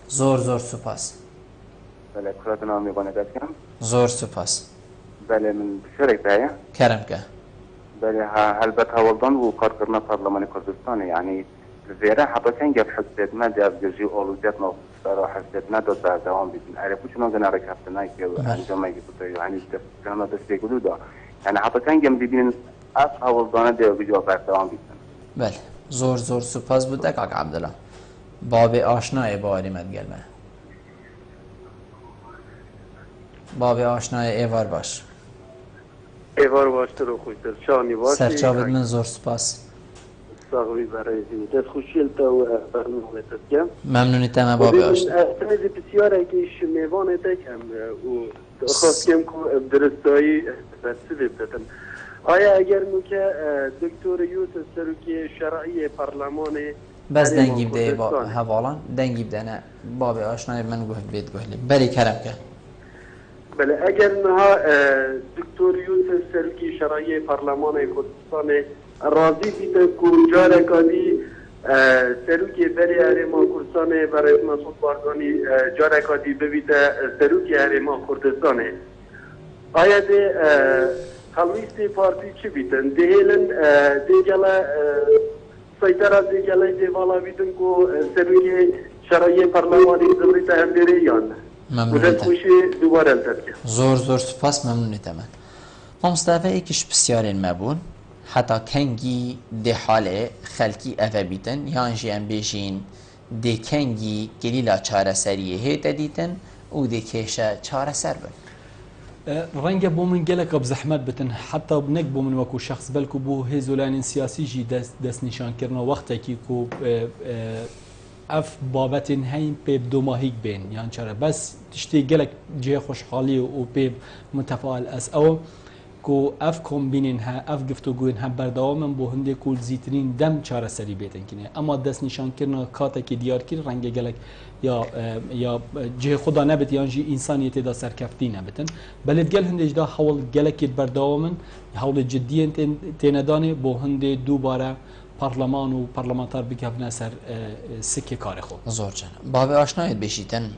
زور سپاس بله کلات نامی بانه کم زور سپاس بله من بشارك داية کرم که بله هلبت هولدان و کار کردن پارلمان کردستان يعني زیرا حتی كان جاب حسيت ما جاب جزء اولويات نصر حسيت ما دو بعد دوام بيتن عرفوا شنو قلنا رك حتى که انجام يجيبوا يعني كلام دست يقولوا ده يعني حتی كان جنب بين اف هولدان ده بجواب بعد دوام بيتن بله زور سپاس بود کاک عبدالله باب آشنای با آریمت گلمه باب آشنای ایوار باش ایوار باشتر و خوشتر شانی باشی سرچاوید من زور سپاس ساقوی برای دست خوشیل تا و برنامه تکم ممنونی تمام باب آشنا تنیز بسیاره که شمیوان تکم و خواستیم که درستایی بسیده بتن آیا اگر مو که دکتر یوسف سروکی شرعی پارلمان بس دنگی بده با حوالان دنگی بده نه باب آشنای من گفت بیت گوهلی بلی کرم که بله اگر نها دکتر یوسف سروکی شرعی پارلمان کردستان راضی بیده که جاره کادی سروکی بری هرما کردستان برای مسعود بارگانی جاره کادی ببیده سروکی هرما کردستان آیا ده خلویستی پارتی چی بیتن؟ دهیلن دیگله سایتر از دیگله دیوالا بیتن که سروکی شرعی پارلمانی زمریت هم بری یا نه؟ زور سپاس ممنونیت من مصطفى ایکش بسیارین مبون حتی کنگی ده حاله خلکی اوه بیتن یانجی ام بیجین ده کنگی گلیلا چاره سریه هیت دیتن و ده کشه چاره سر بن رنگه بو من گلک بزحمت بتن حتی بنک بو من وکو شخص بلکو بو هزولان سیاسی جی دست نشان کرنا وقتا کی کو اف بابتن هین پیب دو ماهیک بین یعنی چرا بس تشتی گلک جه خوشحالی و پیب متفاعل از او کو اف کمبینین ها اف گفتگوین ها برداومن بو هنده کول زیترین دم چاره سری بیتن کنه اما دست نشان کرنا کاتا که دیار کر رنگ گلک یا جه خدا نبت یعنی جی انسانیت دا سرکفتی نبتن بلد گل هنده جدا حول گلک برداومن حول جدیین تیندانه بو هنده دوباره پارلمان و پارلمانتار بگفتن سر سکه کار خود. زور جان. باب آشنایت بشیدن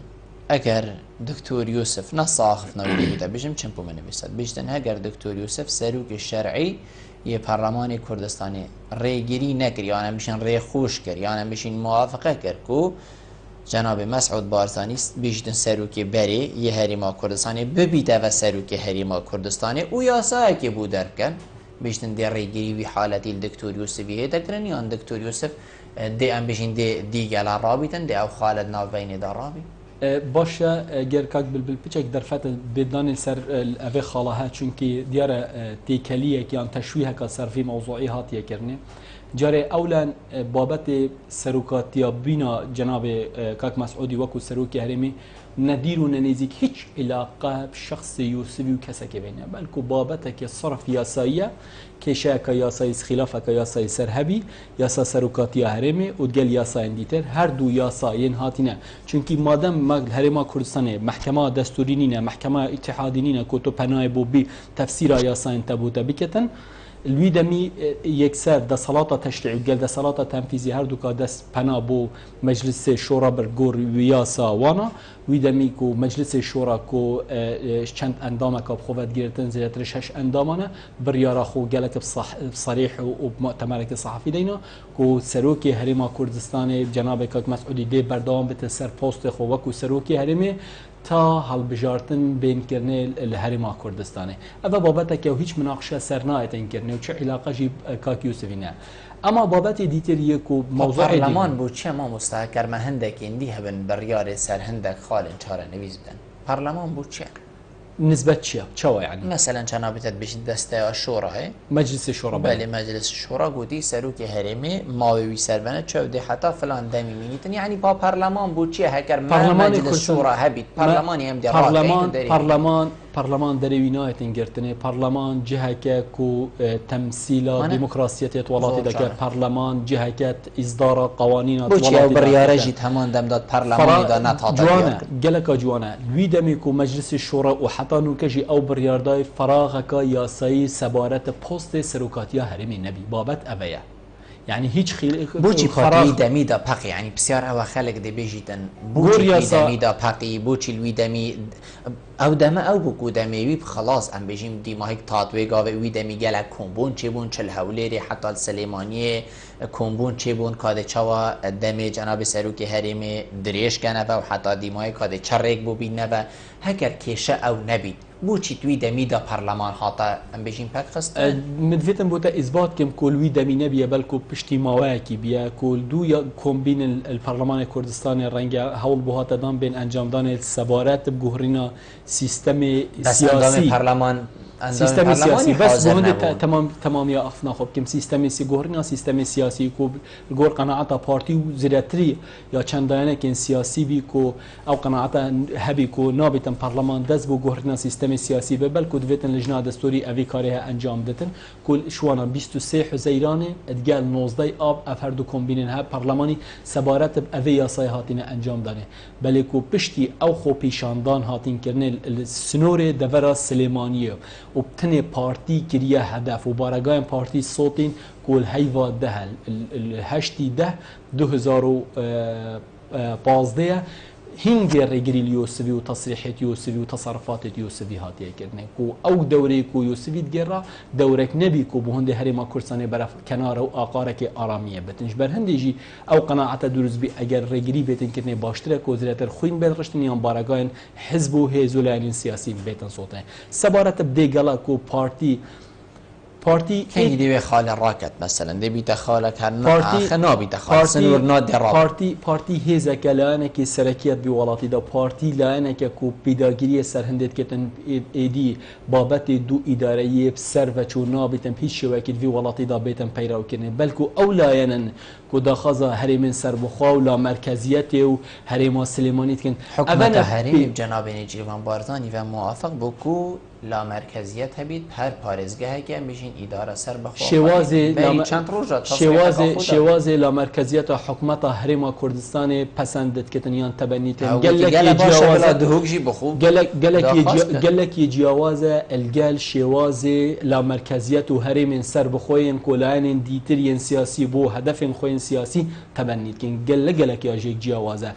اگر دکتر یوسف نصاخف نویده بوده بجم چند پو منویسد بشیدن اگر دکتر یوسف سروک شرعی یه پارلمان کردستانی ریگیری نکر یعنی بشین ری خوش کر یعنی بشین موافقه کر کو جناب مسعود بارزانی بشیدن سروک بری یه هریما کردستانی ببیده و سروک هریما کردستانی او یاسایی که بودر کن بيشتن دي ريجري في حالة الدكتور يوسف هي تكرني عن دكتور يوسف دي ام بيشين دي على رابطن دي او خالد نافين دا رابي باشا گرکاک بلبل پیچک در فتح بدان سر اوه خاله چونکی دیار تیکلیه که آن تشویه که صرفی موضوعی هاتیه کرنه جاره اولا بابت سروکاتیا بینا جناب کاک مسعودی وکو سروکی هرمی ندیر و ننیزیک هیچ علاقه بشخص یوسفی و کسی که بینه بلکو بابت که صرف یاساییه که شاکا یاسای خلافه که یاسای سرهبی یاسا سروکاتیا هرمی و دگل یاسای دیتر هر دو یاساین هاتینه چونکی مادم مگل هرما کردستانه محکمه دستوری نینه محکمه اتحادی نینه که تو پناه بو بی تفسیر یاساین تبوته بکتن الویدمی یکسر دستالات تشریعی گل دستالات تنفیزی هر دو که دست پناه بو مجلس شورا برگور ویاسا وانا ویدمی کو مجلس شورا کو چند اندام که بخواد گرتن زیادتر 6 اندامانه بریارا خو گلک بصریح و بمؤتمرک صحفی دینا کو سروکی هرما کردستان جناب کاک مسعودی دی بردام بت سر پست خو و کو سروکی هرمی تا هل بجارتن بین کرنه الهرما کردستانه اما بابت که هیچ مناقشه سرنایت این کرنه و چه علاقه جیب کاک یوسفی نه اما بابت دیتر یکو موضوع پارلمان بود چه ما مستحکر ما هندک اندی هبن بریار سر هندک خال چاره نویز بدن پارلمان بود چه نسبت چیه چه یعنی مثلا چنابتت بشید دسته الشورى مجلس الشورى بله مجلس الشورى گودی سروک هرمی ماوی سربنه چوده حتی فلان دمی مینیتن یعنی با پارلمان بود چیه هکر مجلس الشورى هبید پارلمانی هم پارلمان دروینایتن گرتنه پارلمان جهکه کو تمثیل دموکراسیت ولاتی دکه پارلمان جهکت اصدار قوانین ولاتی دکه بریاره جیت همان دم داد پارلمان دا نتاتا جوانه گلکا جوانه لوی دمی کو مجلس شورا و حتی نوکجی او بریاردای فراغکا یاسایی سبارت پست سروکاتیا هرمی نبی بابت اویه يعني هيج بوچی پارتی دمی دا پاقی يعني بسیار او خلق دی بیجیتن بوچی دمی دا پاقی بوچی الوی دمی او دمه او بکو دمیوی خلاص ام بجیم دیماهیک تاتوی گاوه وی دمی گله کمبون چه بون چل هولیری حتی السلیمانی کمبون چه بون کاده چوا دمی جناب سروک هرمی دریش کنه و حتی دیماهی کاده چرک بو بینه و هکر کشه او نبید بوچی توی دمی دا پارلمان حاطا ام بجیم پاک خسته مدفیتم بوتا اثبات کم کلوی دمی نبیه بلکو پشتی مواکی بیا کل دو یا کمبین الپارلمان کردستان رنگ هول بوهات دان بین انجام دان سبارت بگوهرینا سیستم سیاسی پارلمان سیستم سیاسی بس بوند تمام یا افنا خوب کم سیستم گوهرینا سیستم سیاسی کو گور قناعت پارتی و زیرتری یا چندانه کن سیاسی بی کو او قناعت هبی کو نابتن پارلمان دز بو گوهرینا سیستم سیاسی به بلکو دویتن لجنه دستوری اوی کاره انجام دتن کل شوانا 23 حزیران ادگال 19 آب افرد کمبینن ها پارلمانی سبارت اوی یاسای هاتین انجام دانه بلکو پشتی او خو پیشاندان هاتین کرنه سنور دورا سلیمانیه و بتنه پارتی کریه هدف و بارگاه پارتی صوتین کل هیوا ده الهشتی ده 2015 هنگ رجلی یوسفی و تصریحات یوسفی و تصرفات یوسفی هاتیه کردن کو او دوره کو یوسفی دگرا دورک نبی کو بهند هرما کردستان برف کنار و آقاره که آرامیه بتنش بر هندیجی او قناعت درست بی اگر رجلی بتن کردن باشتره کو زیاتر خوین بدرشتن یا بارگاهن حزب و هزولان سیاسی بتن صوته سبارت بدگلا کو پارتی كان دي خال الراكت مثلا دي بيت خالك خنا بيت خال سنور نادي راب بارتي هيزا كلانه كي سركيات بولاتي دا بارتي لانه كو بيداگيري سرهندت كتن ايدي بابت دو اداريه بسر و چو نابتن هيچ شوكيت في ولاتي دا بيتن پیراو كنه بلكو اولاينن كو دا خزا هرم سربخوا ولا مركزيته و هرم سليمانيت كن حكومه هرم جناب نجيبان بارزاني و موافق بكو لا مرکزیت هبید هر پارزگاه که بشین اداره سر بخواه شواز لا مرکزیت حکومت هرم کردستان پسندت کتنیان تبنیتن گلک جواز الگل شواز لا مرکزیت و هرم سر بخوین کلان دیترین سیاسی بو هدف خوین سیاسی تبنیت کن گلک یاجیک جوازه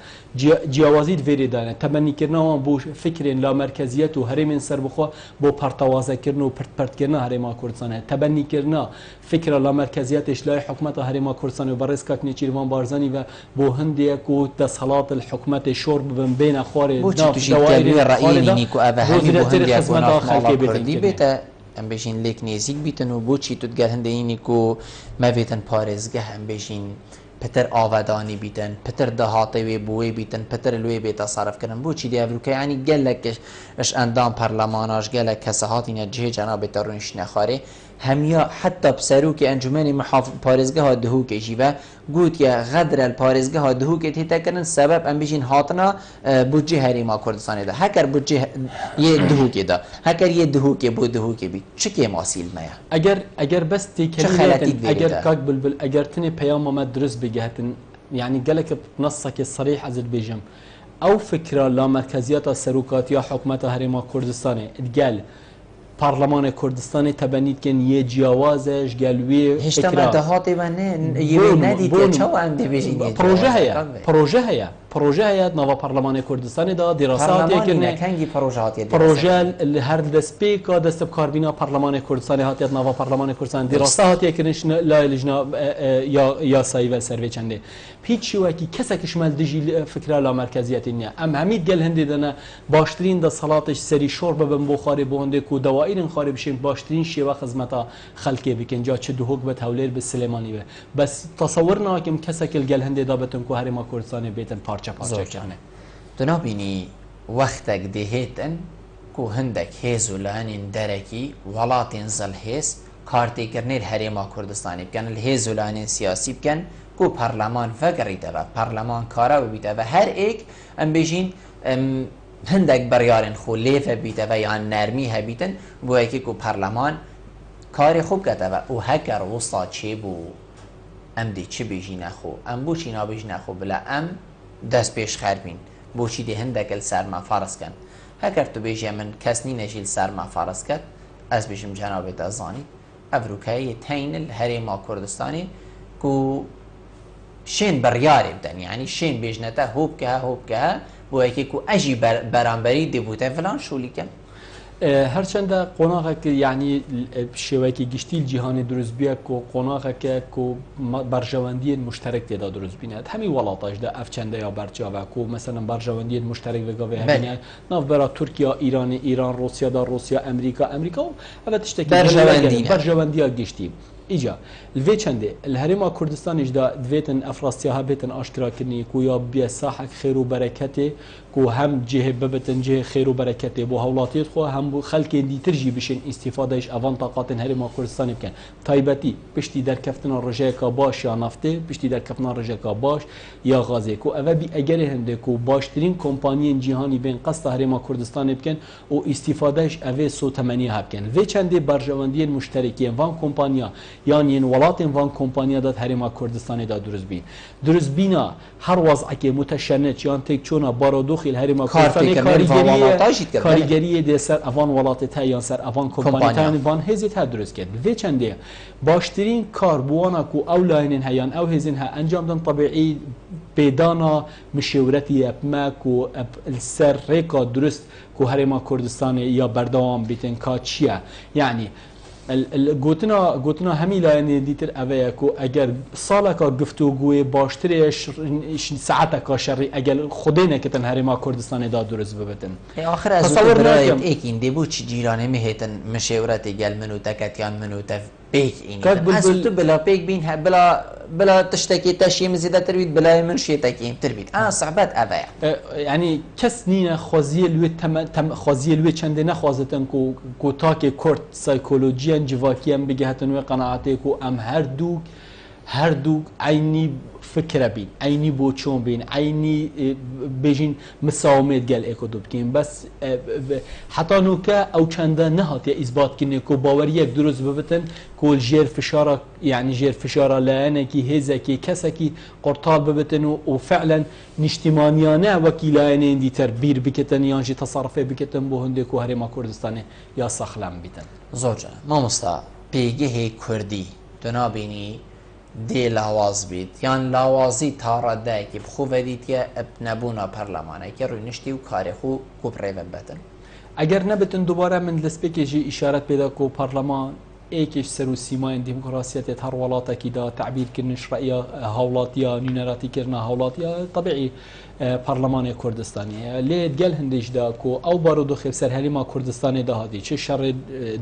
جوازید وری دانه تبنی کرنا بو فکر لا مرکزیت و هرم سر بخواه بو پرتوازه کردن و پرت کردن هرم کردستان تبنی کردن فکر لا مرکزیت اشلای حکومت هرم کردستان و بررس کاکنی چیروان بارزانی و بو هندی کو دسالات الحکومت شرب بین خوار ناف دوائر رأیی نیکو اوه همی بو هندی کو ناف مالا کردی بیتا ام بشین لیک نیزیک بیتن و بو چی تو دگر هنده اینی کو ما بیتن پارزگه هم بشین پتر آودانی بیتن پتر دهاتی و بوی بیتن پتر لوی بیت صرف کردن بو چی دی افروکه یعنی گلک اش اندام پارلماناش گلک کساهات این جه جناب ترونش نخاره همیا حتی بسروک انجمن محافظ پارزگاه ها دهو کشی و گوت یا غدر الپارزگاه ها دهو که تیتا کردن سبب ام بیشین هاتنا بودجه هریما کردستان ده هکر بودجه یه دهو که ده هکر یه دهو که بود دهو که بید چه که ماسیل میا اگر بس تکلیتن اگر کاک بلبل اگر تنی پیام ما درست بگهتن يعني قالك بنصك الصريح از البيجم او فكره لا مركزيات سروكات يا حكومه هرم كردستان قال برلمان كردستان تبنيت كان يجاوزش قالوي هیچ دهاتی و نه یه ندید چه عندي بيجي پروژه هيا نوا برلمان كردستان دا دراسات يكن كانجي بروجات پروژه اللي هر دسبيكا دست بكاربينا برلمان كردستان هات نوا برلمان كردستان دراسات يكن لا لجنا يا سايفا سيرفي چنده هیچ وکی کسک شمال دجی فکر لا مرکزیت نیا ام همید گل هندی دنا باشترین د صلاتش سری شرب بن بخاری بونده کو دوائر خارب شین باشترین شیوه خدمتا خلقی بکن جا چه دوهک به تولیر به سلیمانی به بس تصورنا کم کسک گل هندی دابتن کو هرما کردستان بیتن پارچه کنه دنابینی وقتک دهیتن کو هندک هیزولان درکی ولاتین زل هیس کارتی کرنیر هرما کردستانی بکن الهیزولان سیاسی بکن کو پارلمان فکری ده و پارلمان کارا بیده و هر ایک ام بیشین هندك بريارن خو ليفه بيته ويان نرمي هبيتن بو هيك كو برلمان كاري خوب كتبه و هكر وسطا چه بو ام دي چه بيجي نخو ام بو چي نابيجي نخو بلا ام دست بيش خربين بو چي دي هندك السر ما فارس كن هكر تو بيجي من كسني نجيل سر ما فارس كت از بيجم جناب دازاني افروكاي تين الهريما كردستاني كو شين برياري بدن يعني شين بيجنته هوب كها بو هيك كو اجي برانبري ديبوتين فلان شو لي كان هرچند قناغك يعني شوكي گشتيل جهان دروز بيا كو قناغك كو برجواندي مشترك تدا دروز بينات همي ولاتاش دا افچنده يا برجاوا كو مثلا برجواندي مشترك وگاوي همي ناف برا تركيا ايران روسيا دا روسيا امريكا اما تشتكي برجواندي گشتي ایجا الوی چنده الهرم کردستان اجدا دویتن افراسیاها بیتن آشکرا کنی کو یا بیا ساحک خیر و برکته کو هم جه ببتن جه خیر و برکته بو هولاتیت خو هم بو خلک دیتر جی بشن استفادهش اوان طاقات هرم کردستان بکن تایبتی پشتی در کفتن رجای کا باش یا نفته پشتی در کفتن رجای کا باش یا غازه کو او بی اگر هنده کو باشترین کمپانی جهانی بین قصد هرم کردستان بکن او استفادهش او سو تمنی هبکن وی چنده برجواندی مشترکی وان کمپانیا یعنی ولات وان کمپانیا داد هرم کردستان دا دروز بینا هر وضع که متشنج یان تک چونا بارودوخ الهرم کردستان کاریگری د سر اوان ولات تا یان سر اوان کمپانی وان هزیت ها درست کرد و چنده باشترین کار بوانا کو اولاین هیان او هزین ها انجام دن طبیعی بدانا مشورتی اپما کو السر ریکا درست کو هرم کردستان یا بردوام بیتن کا چیه یعنی گوتنا همی لاینه دیتر اوه کو اگر سالکا گفتگوی باشترش ساعتکا شری اگر خودی نکتن هرما کردستان دا درست ببتن آخر از او برایت ایکین دیبو چی جیرانه میهتن مشورت گل منو تکتیان منو تف پیک اینی از تو بلا پیک بین بلا تشتكي تشيم زيادة تربيت بلا من شيء تكيم تربيت صعبات أبايع يعني كس نينا خازي الوي خازي الوي چند نخوازتن كو تاكي كورت سايكولوجيا جواكيا بجهتن وقناعتي كو ام هر دوك عيني فكرة بين عيني بوچون بين عيني بيجين مساومات قال ايكو دوبكين بس حتى نوكا او چنده نهات يا اثبات كنه كو باوريك دروز ببتن كل جير فشارة يعني جير فشارة لانكي هزكي كسكي قرطال ببتن وفعلا نشتمانيانه وكيلانه دي تربير بكتن يانجي تصرفه بكتن بو هندكو هرما كردستاني يا سخلم بيتن زوجة ما مستا بيجي كردي تنابيني دی لاواز بید یان لاوازی تارده که بخو ودید که نبونا پرلمانه که روی نشتی و کاری خو پریون بتن اگر نبتن دوباره من لسپیک جی اشارت پیدا کو پارلمان ایکش سر و سیمای دموکراسیت هر ولاتا کی دا تعبیر کنش رأی هولاتیا نینراتی کرنا هولاتیا طبیعی پارلمان کردستانی لید گل هندش دا کو او بارودو خیف سر هلیما کردستانی دا هادی چه شر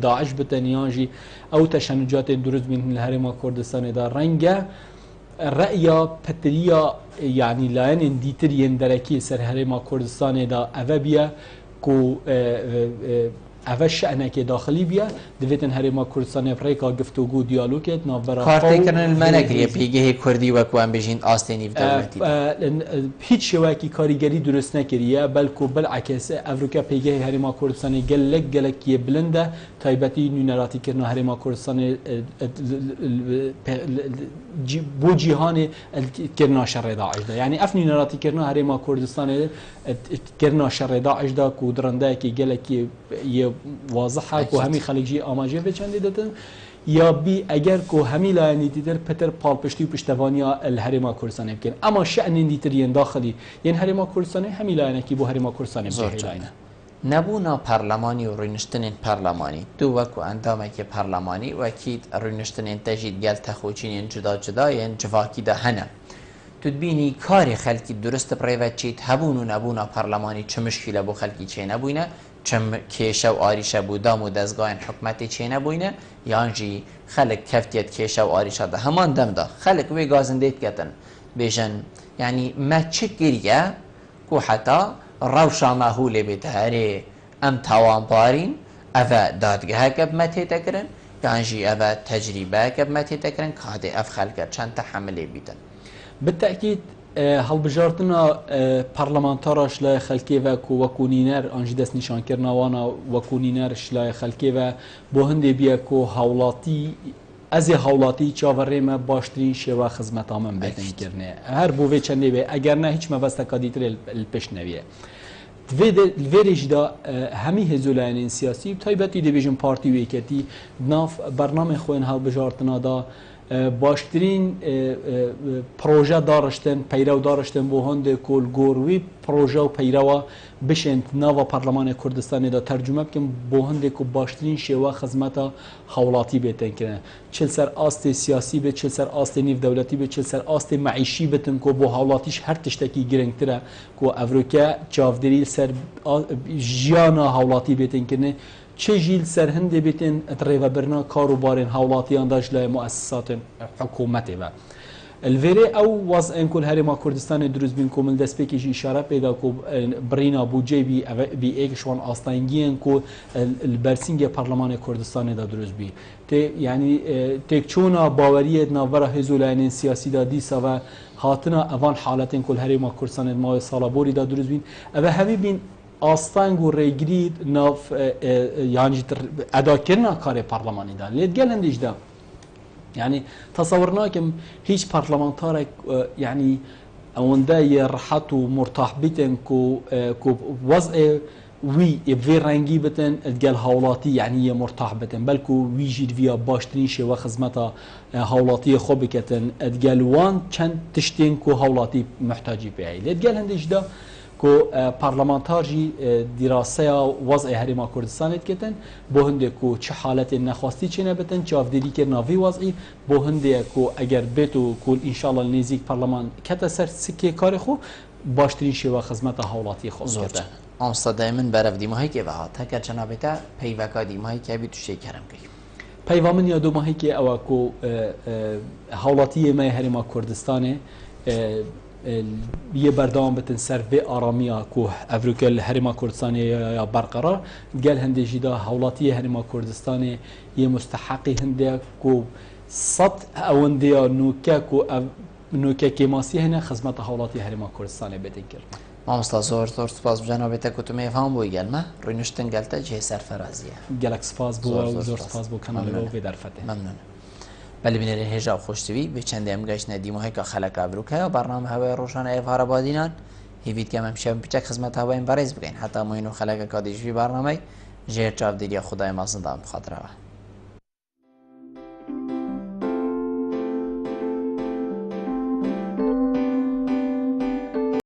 داعش بتنیانجی او تشنجات درست بین الهرما کردستانی دا رنگه رأي بتريا يعني لاين ديترين دركي سر هرما كردستان دا أفبيا كو اوش شأنه که داخلی بیا دویتن هرما کردستان افریقا گفتگو دیالوگت ناورا کارتی کردن المنکری پیگه کردی و کوام بجین آستینی دولتی هیچ شوکی کاریگری درست نکریه بلکه بالعکس افریقا پیگه هرما کردستان گلک بلنده تایبتی نونراتی کردن هرما کردستان بو جهان کردن شر داعش ده یعنی افنی نونراتی کردن هرما کردستان کردن شر داعش ده کودرنده که گلک یه واضحه کو همی خلیجی آماجه به چندی دادن یا بی اگر کو همی لانی دیدر پتر پالپشتی و پشتوانیا الهرما کردستان بکن اما شأن دیترین داخلی یعنی هرما کردستان همی لانی کی بو هرما کردستان بکن نبونا پارلمانی و رونشتن پارلمانی دو وکو اندامه که پارلمانی وکید رونشتن تجید گل تخوچین جدا ین جواکی ده هنه تدبینی کاری خلکی درست پریوت چید هبون و نبونا پارلمانی چه مشکل بو خلکی چه نبوینه چم کیشه و آریشه بودام و دزگاه حکمتی چه نبوینه یانجی خلق کفتیت کیشه و آریشه ده همان دم ده خلق وی گازندیت کتن بیشن یعنی ما چه گریه که حتی روشا ماهوله بتهاره ام توان بارین اوه دادگاه کب مته تکرن یانجی اوه تجربه کب مته تکرن که هده اف خلقه چند تحمله بیتن بالتأكيد هەڵبژارتنە پەرلەمانتاڕش لای خەلکێوە و وەکوونینەر ئەنجی دەست نیشانکردنەوانە وەکوونینەرش لای خەلکێوە بۆ هەندێ بیە کۆ هاوڵاتی ئەزێ هاوڵاتی چاوەڕێمە باشترین شێوە خزمەتا من بێتنکردێ هەر بۆ وێ چەندێ ئەگەر نە هیچ مەبەستەکە دیترێ پێش نەویە لێرێژدا هەمی هێزولایەنین سیاسی تایبەتی دەبێژم پارتی وێکەتی ناف بەرنامە خۆیان هەڵبژارتنەدا باشترین پرۆژە داڕشتن پەیرەو داڕشتن بۆ هەندێک کۆلگۆڕوی پرۆژە و پەیرەوە بشێن ناوە پەرلەمانی کوردستانێدا تەرجمە بکەم بۆ هەندێک و باشترین شێوە خزمەتە هاوڵاتی بێتنکردن چل سەر ئاستی سیاسی بێت چل سەر ئاستی نێودەوڵەتی بێت چل سەر ئاستی مەعیشی بتن کۆ بۆ هاوڵاتیش هەر تشتێکی گرنگترە کۆ ئەڤروکە چاودێری سەر ژیانە هاوڵاتی بێتنکردن چێژیل سەر هەندێ بێتێن ڕێڤەبرنا کاروبارên هاوڵاتیانداش لای مؤسساتên حکوومەتێوە الڤێرێ ئەو وەزعên کول هەرێما کوردستانی دروستبین کۆ من دەستپێکێکی ئیشارە پێدا کۆ بڕینا بودجێبی بی ئێکشوان ئاستانگیان کۆ بەرسینگە پەرلەمانی کوردستانێدا دروستبی یعنی تێکچوونە باوەریەت ناوەرە هێزولایەنین سیاسیدا دیسەوە هاتنە ئەوان حالەتên کول هەرێما کوردستانێت ماوەی ساڵە بۆریدا دروستبین ئەوە هەوی بین ئاستانگ و ڕێگریت ناف یانی ئەداکردنا کارێ پەرلەمانیدا لێت گەل هەندێشدا یعنی تەسەوڕ ناکەم هیچ پەرلەمانتارێک یعنی ئەوەندە ڕەحەت و مرتاح بیتن کۆ وەزعێ وی vê rengî bitin gel hawlatî yanî مرتاح bitin belku wî jî viya baştirîn şêwe xizmeta hawlatiyê xwe biketin gel wan çend tiştên ku hawlatî mihtacî pê lê gel hindê jî da ku parlamentar jî dîraseya wezê herêma Kurdistanê diketin bo hindê ku çi haletên nexwastî çêne bitin çavdêrîkirina vî wezî bo hindê ku eger bêt û ku înşallah nêzik parleman kete ser sikê karê xwe baştirîn şêwe xizmeta hawlatiyê xwe bikete. ئامستەدای من بەرەف دیمەهەیەکێ بەهات هەکە چەنابێتە پەیڤەکە دیمەهەیەکە بیت و شێکەرم بکەی پەیوا من یا دومەهەیەکێ ئەوە کۆ هاوڵاتیە مای هەرێما کوردستانێ یە بەردەوام بتن سەر vê ئارamiya ku Evrûke li herêma Kurdistanê ya berqerar gel hindê jî da hawlatiyê herêma Kurdistanê yê musteheqî hindê ku sed ewendeya nûke ku ev nûkekê masî hene xizmeta hawlatî herêma Kurdistanê bêtin kir. مامۆستا زۆر زۆر سوپاس بجەنابێتە کو تو میێفام بۆی گەلمە ڕوونشتن گەلتە جێ سەرفەرازیە gelek spas بووە زۆر سپاس بۆ کەناڵەوە vê derfetê مەمنون بەلی بنێرە هێژا و خۆشتوی بێ چەندێ ئەم گەشتە دیمەهەیەکە خەلەکە بروکە بەرنامە هەوای ڕۆژانە ئێڤارە بادینان هیویت کەم ئەمشەم پیچەک خزمەت هاوایان بەڕێز بکەین هەتا موین و خەلەکە کادیژوی بەرنامەی ژێر چاودێریە خودای مازندان بخاترەوە